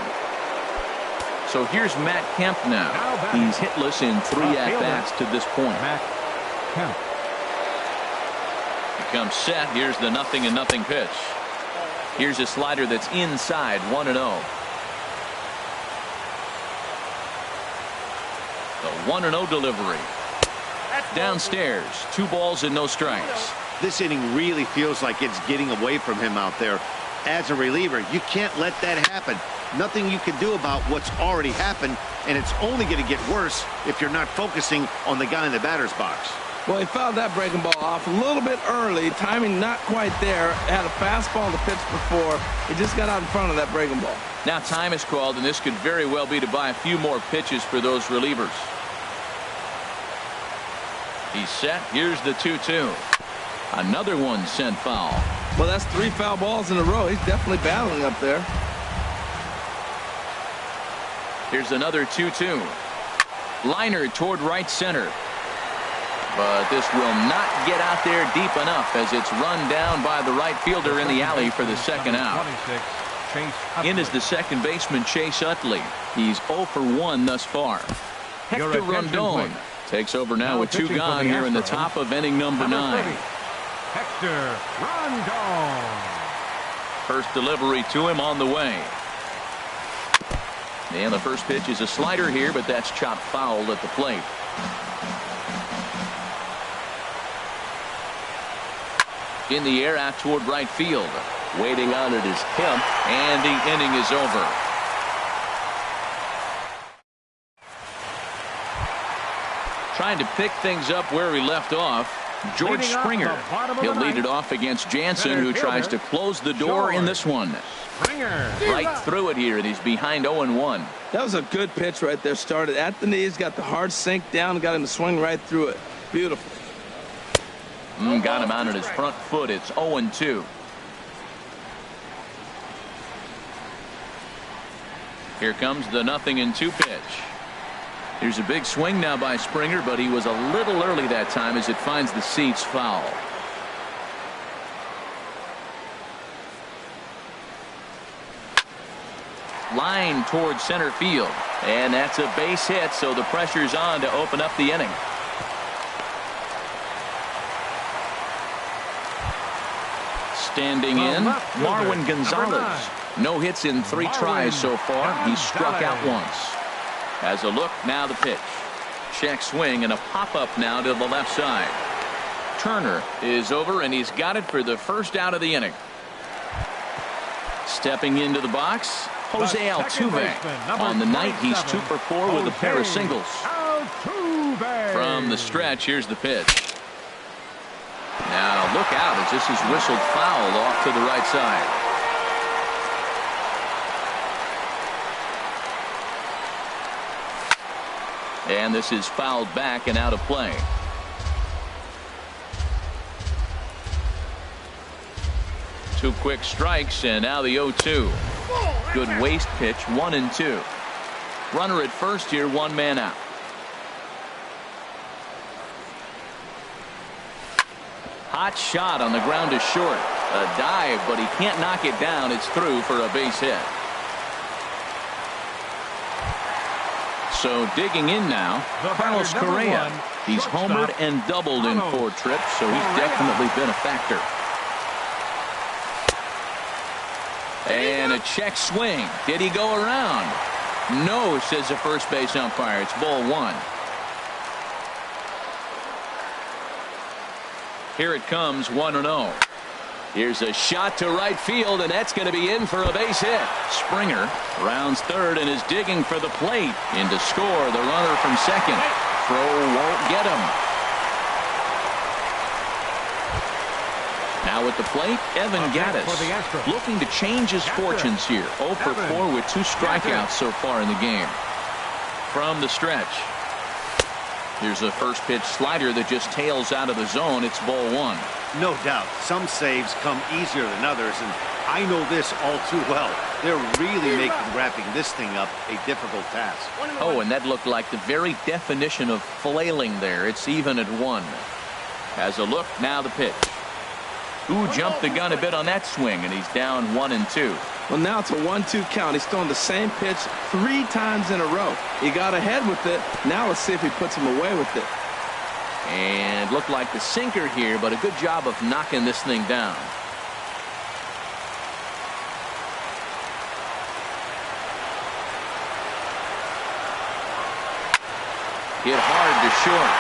So here's Matt Kemp now. He's hitless in 3 at-bats to this point. Matt Kemp. Comes set. Here's the 0-0 pitch. Here's a slider that's inside 1-0. The 1-0 delivery. Downstairs. 2 balls and no strikes. This inning really feels like it's getting away from him out there. As a reliever, you can't let that happen. Nothing you can do about what's already happened, and it's only going to get worse if you're not focusing on the guy in the batter's box. Well, he fouled that breaking ball off a little bit early. Timing not quite there. Had a fastball to pitch before. He just got out in front of that breaking ball. Now time is called, and this could very well be to buy a few more pitches for those relievers. He's set. Here's the 2-2. Another one sent foul. Well, that's 3 foul balls in a row. He's definitely battling up there. Here's another 2-2. Liner toward right center. But this will not get out there deep enough as it's run down by the right fielder in the alley for the second out. In is the second baseman, Chase Utley. He's 0 for 1 thus far. Hector Rondon takes over now with 2 gone here in the top of inning number 9. Hector Rondon. First delivery to him on the way. And the first pitch is a slider here, but that's chopped foul at the plate. In the air out toward right field. Waiting on it is Kemp, and the inning is over. Trying to pick things up where he left off. George Springer. He'll lead it off against Jansen, who tries to close the door in this one. Right through it here, and he's behind 0-1. That was a good pitch right there. Started at the knees, got the hard sink down, got him to swing right through it. Beautiful. Got him out on his front foot. It's 0-2. Here comes the 0-2 pitch. Here's a big swing now by Springer, but he was a little early that time as it finds the seats foul. Line towards center field, and that's a base hit, so the pressure's on to open up the inning. Standing in, Marwin Gonzalez. No hits in 3 tries so far. He struck out once. Has a look, now the pitch. Check swing and a pop-up now to the left side. Turner is over, and he's got it for the first out of the inning. Stepping into the box, Jose Altuve. On the night, he's 2 for 4 with a pair of singles. From the stretch, here's the pitch. Now look out as this is whistled foul off to the right side. And this is fouled back and out of play. Two quick strikes, and now the 0-2. Good waste pitch, 1-2. Runner at first here, 1 man out. Hot shot on the ground is short. A dive, but he can't knock it down. It's through for a base hit. So digging in now, Carlos Correa. He's homered and doubled in 4 trips, so he's definitely been a factor. And a check swing. Did he go around? No, says the first base umpire. It's ball 1. Here it comes, 1-0. Here's a shot to right field, and that's going to be in for a base hit. Springer rounds third and is digging for the plate. In to score, the runner from second. Throw won't get him. Now at the plate, Evan Gattis looking to change his fortunes here. 0 for 4 with 2 strikeouts so far in the game. From the stretch. Here's a first pitch slider that just tails out of the zone. It's ball 1. No doubt. Some saves come easier than others, and I know this all too well. They're really making wrapping this thing up a difficult task. Oh, and that looked like the very definition of flailing there. It's even at 1. Has a look, now the pitch. Who jumped the gun a bit on that swing, and he's down 1-2. Well, now it's a 1-2 count. He's throwing the same pitch 3 times in a row. He got ahead with it. Now let's see if he puts him away with it. And looked like the sinker here, but a good job of knocking this thing down. Hit hard to short.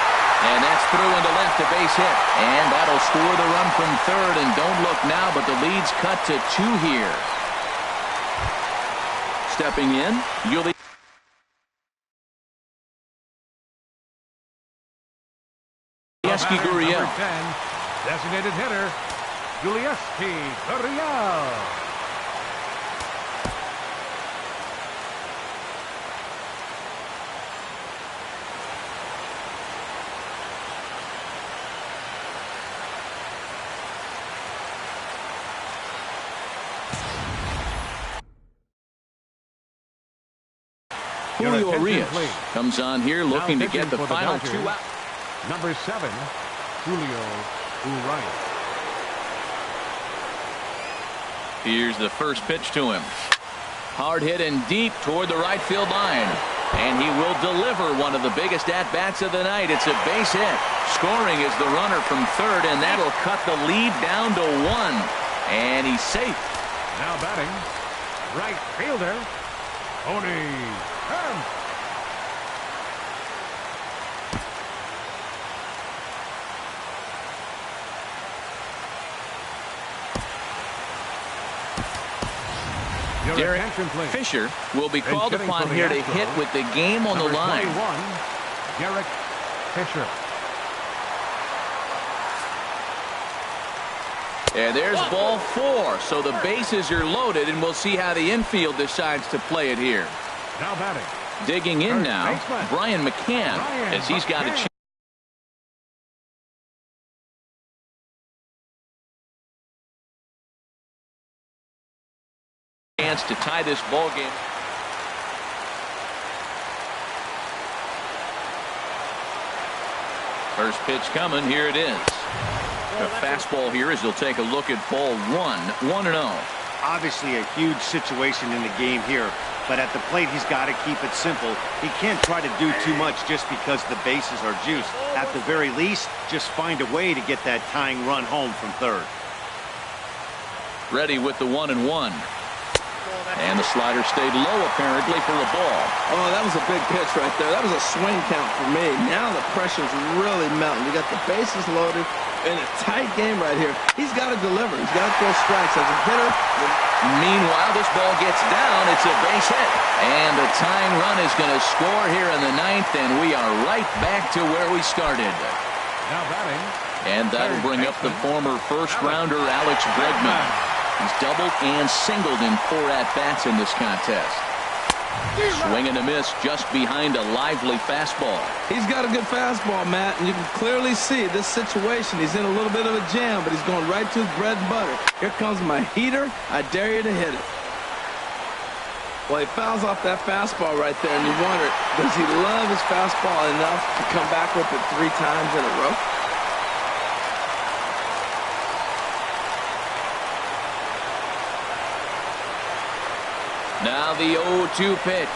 And that's through into left, a base hit. And that'll score the run from third. And don't look now, but the lead's cut to 2 here. Stepping in, Yuli. Gurriel. Designated hitter, Yulieski Gurriel. Julio Urias comes on here looking to get the final 2 out. Number 7, Julio Urias. Here's the first pitch to him. Hard hit and deep toward the right field line. And he will deliver one of the biggest at-bats of the night. It's a base hit. Scoring is the runner from third, and that'll cut the lead down to 1. And he's safe. Now batting, right fielder, Tony. Derek Fisher will be called upon here to hit with the game on the line. Derek Fisher. And there's ball 4. So the bases are loaded, and we'll see how the infield decides to play it here. Now batting. Digging in now, Brian McCann, as he's got a chance to tie this ball game. First pitch coming. Here it is. A fastball here as he'll take a look at ball 1. 1-0. Obviously a huge situation in the game here, but at the plate he's got to keep it simple. He can't try to do too much just because the bases are juiced. At the very least, just find a way to get that tying run home from third. Ready with the 1-1. And the slider stayed low, apparently, for a ball. Oh, that was a big pitch right there. That was a swing count for me. Now the pressure's really mounting. You got the bases loaded in a tight game right here. He's got to deliver. He's got to throw strikes as a hitter. Meanwhile, this ball gets down. It's a base hit. And the tying run is going to score here in the ninth, and we are right back to where we started. Now batting. And that'll bring up the former first-rounder Alex Bregman. He's doubled and singled in 4 at-bats in this contest. Swing and a miss just behind a lively fastball. He's got a good fastball, Matt, and you can clearly see this situation. He's in a little bit of a jam, but he's going right to his bread and butter. Here comes my heater. I dare you to hit it. Well, he fouls off that fastball right there, and you wonder, does he love his fastball enough to come back with it 3 times in a row? Now the 0-2 pitch.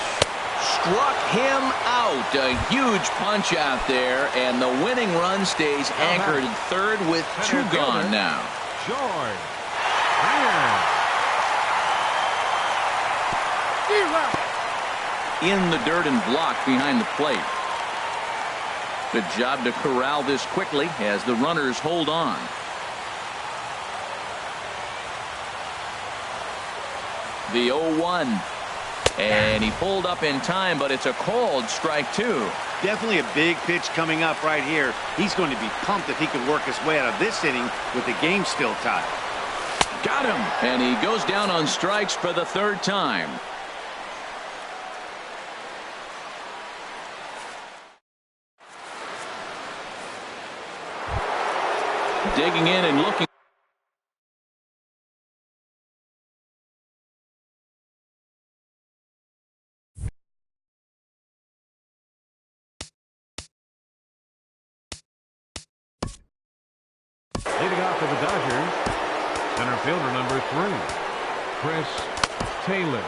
Struck him out. A huge punch out there, and the winning run stays anchored at third with 2 gone now. George. In the dirt and blocked behind the plate. Good job to corral this quickly as the runners hold on. The 0-1. And he pulled up in time, but it's a called strike 2. Definitely a big pitch coming up right here. He's going to be pumped if he can work his way out of this inning with the game still tied. Got him. And he goes down on strikes for the 3rd time. Digging in and looking. Leading off for the Dodgers, center fielder number 3, Chris Taylor.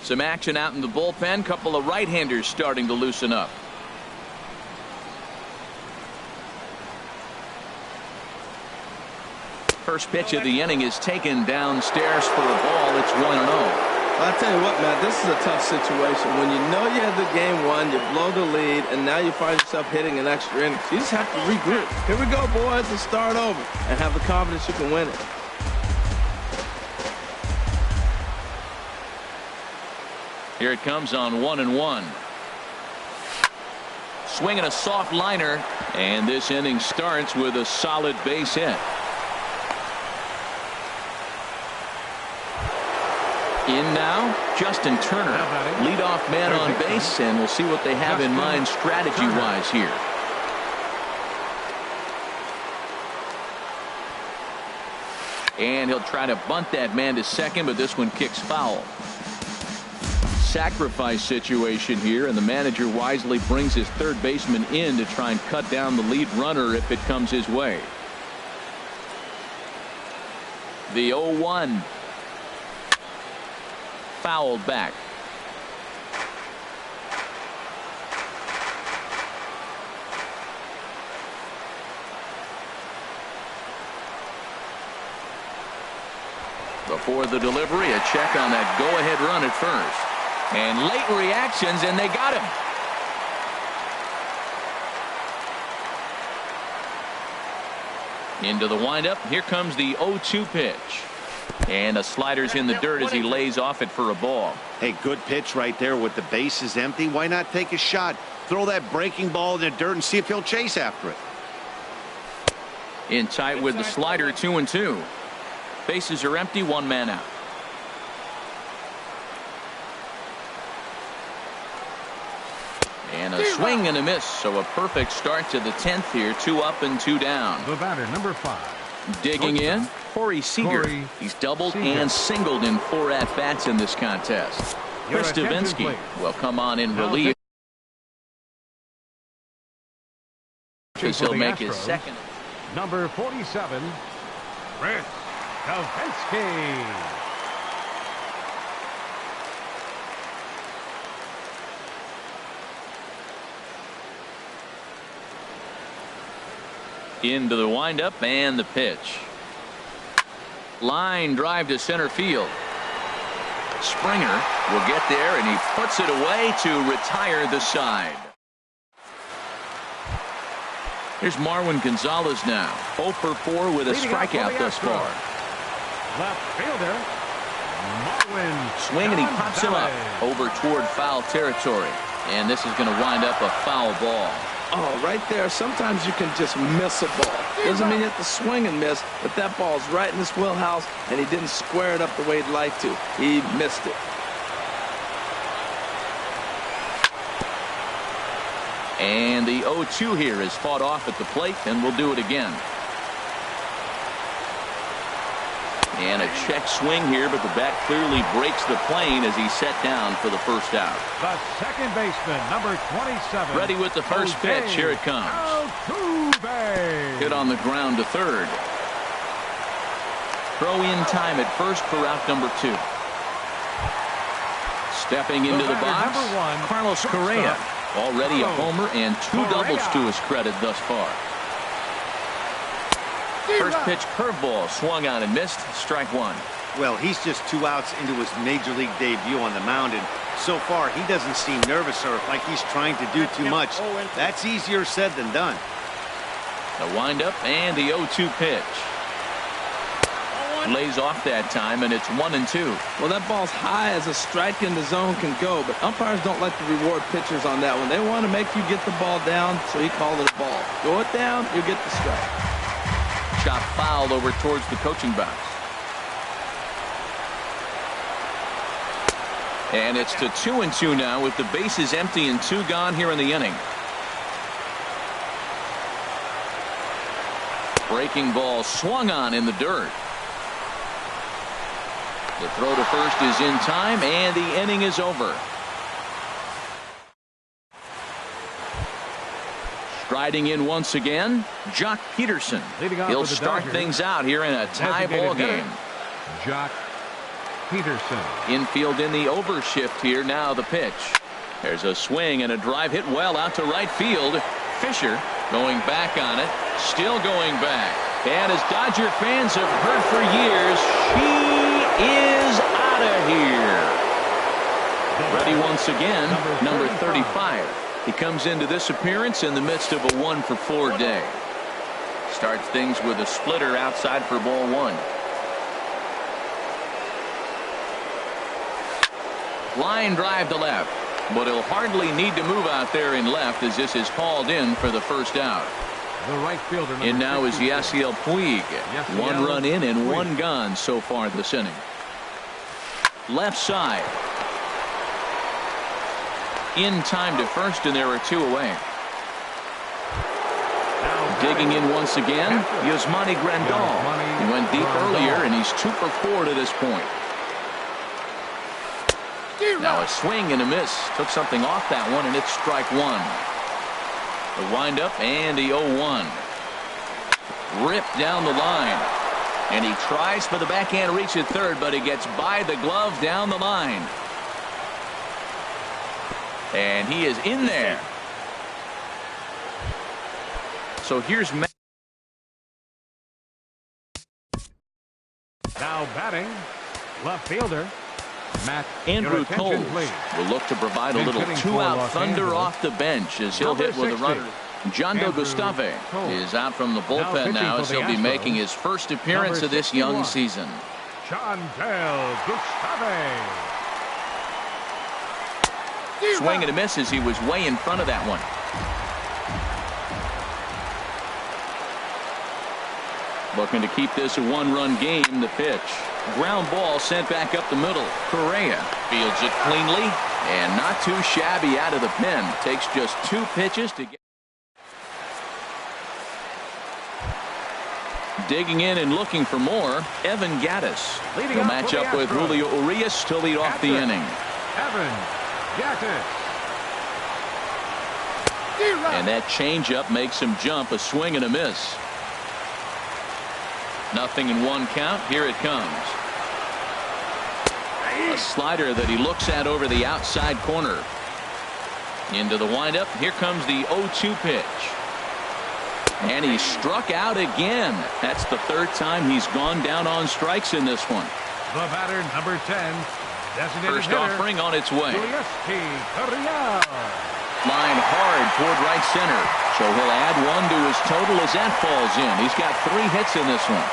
Some action out in the bullpen. Couple of right-handers starting to loosen up. First pitch of the inning is taken downstairs for a ball. It's 1-0. I'll tell you what, Matt, this is a tough situation. When you know you had the game won, you blow the lead, and now you find yourself hitting an extra inning. You just have to regroup. Here we go, boys, and start over, and have the confidence you can win it. Here it comes on 1-1. Swinging a soft liner, and this inning starts with a solid base hit. In now, Justin Turner, leadoff man on base, and we'll see what they have in mind strategy-wise here. And he'll try to bunt that man to second, but this one kicks foul. Sacrifice situation here, and the manager wisely brings his third baseman in to try and cut down the lead runner if it comes his way. The 0-1. Fouled back. Before the delivery, a check on that go-ahead run at first. And late reactions, and they got him. Into the windup. Here comes the 0-2 pitch. And a slider's in the dirt as he lays off it for a ball. Hey, good pitch right there with the bases empty. Why not take a shot? Throw that breaking ball in the dirt and see if he'll chase after it. In tight with the slider, 2-2. Bases are empty, one man out. And a swing and a miss, so a perfect start to the 10th here. 2 up and 2 down. The batter, number 5. Digging in, Corey Seager. He's doubled and singled in 4 at-bats in this contest. Chris Davinsky will come on in relief as he'll make his second. Number 47, Chris Davinsky. Into the windup and the pitch. Line drive to center field. Springer will get there, and he puts it away to retire the side. Here's Marwin Gonzalez now. 0 for 4 with a strikeout thus far. Left fielder, Marwin. Swing, and he pops him up over toward foul territory. And this is going to wind up a foul ball. Oh, right there. Sometimes you can just miss a ball. Doesn't mean you have to swing and miss, but that ball's right in his wheelhouse, and he didn't square it up the way he'd like to. He missed it. And the 0-2 here is fought off at the plate, and we'll do it again. And a check swing here, but the bat clearly breaks the plane as he's set down for the first out. The second baseman, number 27. Ready with the first pitch. Here it comes. Hit on the ground to third. Throw in time at first for out number 2. Stepping into the box, Carlos Correa. Already a homer and 2 doubles to his credit thus far. First pitch curveball swung on and missed. Strike 1. Well, he's just 2 outs into his major league debut on the mound, and so far he doesn't seem nervous or like he's trying to do too much. That's easier said than done. The windup and the 0-2 pitch. Lays off that time, and it's 1-2. Well, that ball's high as a strike in the zone can go, but umpires don't like to reward pitchers on that one. They want to make you get the ball down, so he called it a ball. Go it down, you get the strike. Shot fouled over towards the coaching box. And it's to 2-2 now with the bases empty and 2 gone here in the inning. Breaking ball swung on in the dirt. The throw to first is in time, and the inning is over. Striding in once again, Jock Peterson. He'll start things out here in a tie ball game. Jock Peterson. Infield in the overshift here. Now the pitch. There's a swing and a drive hit well out to right field. Fisher going back on it. Still going back. And as Dodger fans have heard for years, she is out of here. Ready once again, number 35. He comes into this appearance in the midst of a 1-for-4 day. Starts things with a splitter outside for ball 1. Line drive to left, but he'll hardly need to move out there in left as this is hauled in for the first out. The right fielder. And now is Yasiel Puig. 1 run in and 1 gone so far this inning. Left side. In time to first, and there are 2 away. Digging in once again, Yasmani Grandal. He went deep earlier, and he's 2 for 4 to this point. Now a swing and a miss. Took something off that one, and it's strike 1. The windup and the 0-1. Ripped down the line. And he tries for the backhand reach at third, but he gets by the glove down the line. And he is in there. So here's Matt. Now batting, left fielder Matt. Andrew Coles will look to provide a little 2-out thunder off the bench as he'll hit with a runner. John Gustave is out from the bullpen now as he'll be making his first appearance of this young season. John Gustave. Swing and a miss as he was way in front of that one. Looking to keep this a 1-run game. The pitch. Ground ball sent back up the middle. Correa fields it cleanly and not too shabby out of the pen. Takes just 2 pitches to get. Digging in and looking for more. Evan Gattis will match up with Julio Urias to lead off the inning. Evan Gattis. And that changeup makes him jump. A swing and a miss. Nothing in 1 count. Here it comes. A slider that he looks at over the outside corner. Into the windup. Here comes the 0-2 pitch. And he struck out again. That's the 3rd time he's gone down on strikes in this one. The batter, number 10. First offering on its way. Correa. Line hard toward right center. So he'll add 1 to his total as that falls in. He's got 3 hits in this one.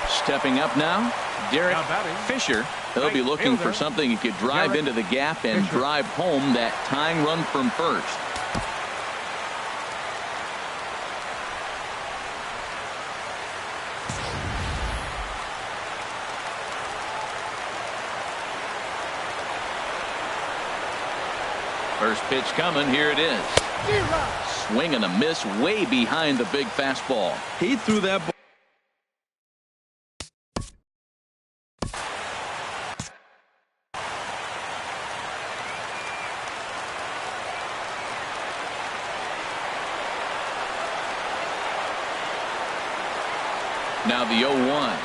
Stepping up now, Derek Fisher. He'll be looking for something he could drive into the gap and drive home that tying run from first. First pitch coming. Here it is. Swing and a miss way behind the big fastball. He threw that ball. Now the 0-1.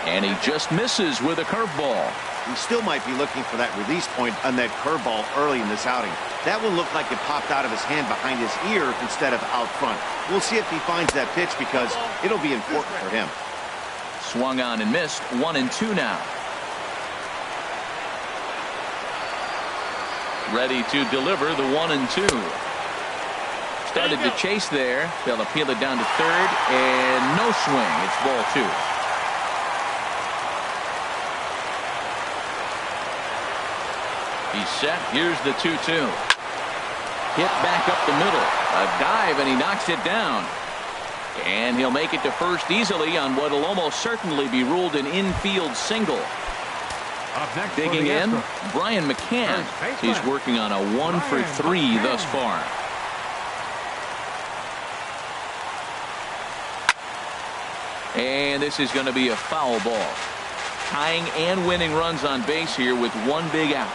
And he just misses with a curveball. He still might be looking for that release point on that curveball early in this outing. That one looked like it popped out of his hand behind his ear instead of out front. We'll see if he finds that pitch because it'll be important for him. Swung on and missed. 1-2 now. Ready to deliver the 1-2. Started to chase there. They'll appeal it down to third, and no swing. It's ball 2. He's set. Here's the 2-2. Hit back up the middle. A dive, and he knocks it down. And he'll make it to first easily on what will almost certainly be ruled an infield single. Digging in, Brian McCann. He's working on a 1-for-3 thus far. And this is going to be a foul ball. Tying and winning runs on base here with 1 big out.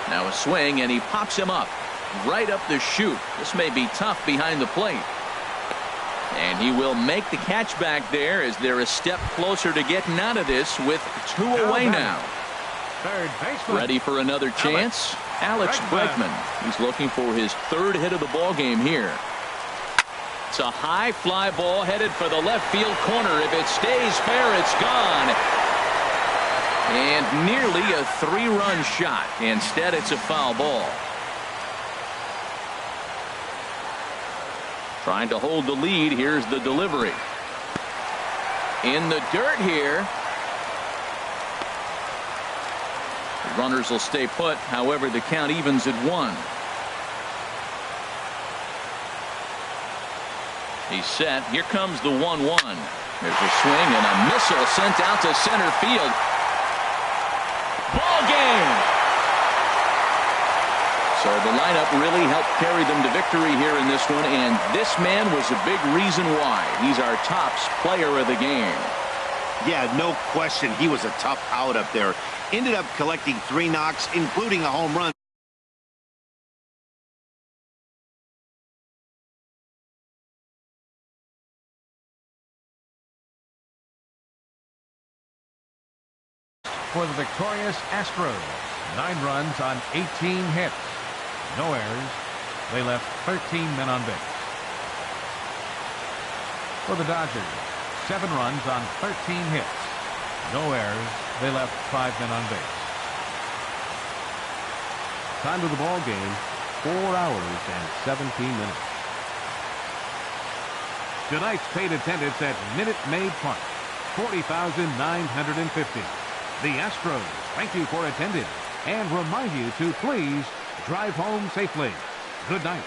Now a swing, and he pops him up. right up the chute. This may be tough behind the plate. And he will make the catch back there as they're a step closer to getting out of this with 2 away now. Third baseman. Ready for another chance? Alex Bregman. He's looking for his 3rd hit of the ball game here. It's a high fly ball headed for the left field corner. If it stays fair, it's gone. And nearly a 3-run shot. Instead, it's a foul ball. Trying to hold the lead. Here's the delivery. In the dirt here. The runners will stay put. However, the count evens at 1. He's set. Here comes the 1-1. There's a swing and a missile sent out to center field. Ball game. So the lineup really helped carry them to victory here in this one, and this man was a big reason why. He's our tops player of the game. Yeah, no question. He was a tough out up there. Ended up collecting 3 knocks, including a home run. For the victorious Astros, 9 runs on 18 hits. No errors. They left 13 men on base. For the Dodgers, 7 runs on 13 hits. No errors. They left 5 men on base. Time of the ball game, 4 hours and 17 minutes. Tonight's paid attendance at Minute Maid Park, 40,950. The Astros thank you for attending and remind you to please drive home safely. Good night.